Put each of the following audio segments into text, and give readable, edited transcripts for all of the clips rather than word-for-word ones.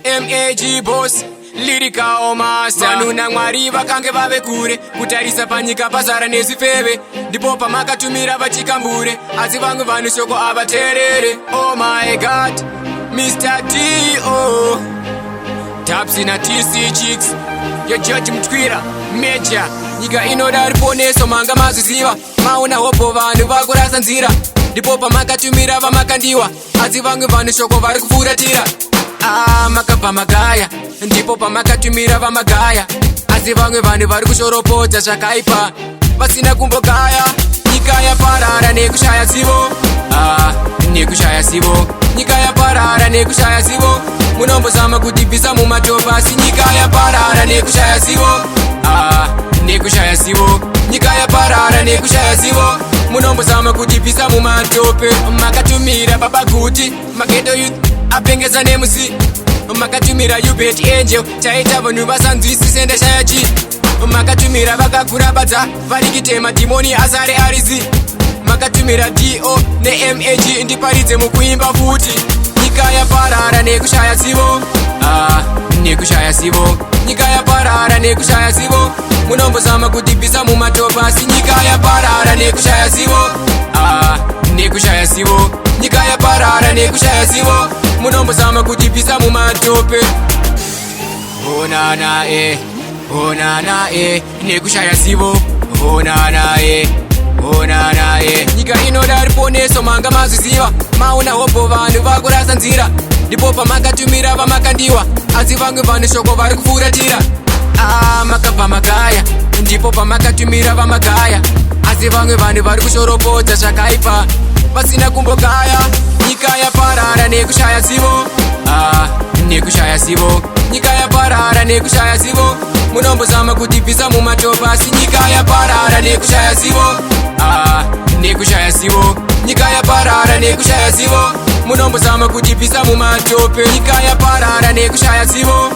M.A.G. boss Lyrical master. Vanhu naMwari vakange vave kure kutarisa panyika pazara nezvifeve, ndipo pamakatumira vachikambure, asi vamwe vanhu shoko avateerere. Oh my god, Mr. D.O. Tapsi na TC Chicks, yo George Mtwira Major. Nyika inoda ruponeso manga maziziva, maona hopo vanhu vakurasa nzira, ndipo pamakatumira vamakandiwa, asi vamwe vanhu shoko vari kufuratira. Makabva magaya, ndipo pamakatumira vamagaya, asi vamwe vanhu vari kushoropodza zvakaipa vasina kumbogaya. Nyika yaparara nekushaya zivo, nekushaya zivo. Nyika yaparara nekushaya zivo, munombozama kutibvisa mumatopa, asi nyika yaparara nekushaya zivo, nekushaya zivo. Nyika yaparara nekushaya zivo, munombozama kutibvisa mumatope. Makatumira baba guti mageto youth apengeza nemusi, makatumira ubet angel taita vanhu vasanzwisise ndashaya chi, makatumira vakagura badza varikitema dhimoni azare arizi, makatumira D.O. neMAG ndiparidze mukuimba futi. Nyika yaparara nekushaya zivo, nekushaya zivo. Nyika yaparara nekushaya zivo, munombozama kutibvisa mumatopa, asi nyika yaparara nekushaya zivo, nekushaya zivo. Nyika yaparara nekushaya zivo, munombozama kutibvisa mumatope. Onana onana nekushaya zivo. Onana onana nyika inoda ruponeso manga maziziva, maona hopo vanhu vakurasa nzira, ndipo pamakatumira vamakandiwa, asi vamwe vanhu shoko vari kufuratira. Makabva magaya, ndipo pamakatumira vamagaya, asi vamwe vanhu vari kushoropodza zvakaipa vasina kumbogaya. Nyika yaparara nekushaya zivo, nekushaya zivo. Nyika yaparara nekushaya zivo, munombozama kutibvisa mumatopa, asi nyika yaparara nekushaya zivo, nekushaya zivo. Nyika yaparara nekushaya zivo, munombozama kutibvisa mumatope. Nyika yaparara nekushaya zivo,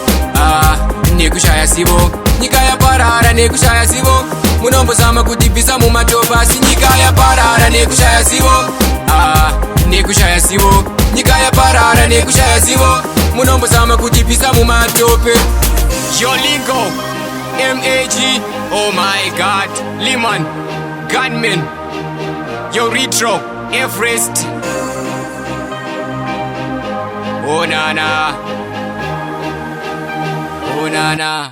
nekushaya zivo. Nyika yaparara nekushaya zivo, munombozama kutibvisa mumatopa, asi nyika yaparara nekushaya zivo, nekushaya zivo. Nyika yaparara nekushaya zivo, munombozama kutibvisa mumatope. Yolingo M.A.G. oh my god, Liman Gunman, yo Retro Everest. Onana onana.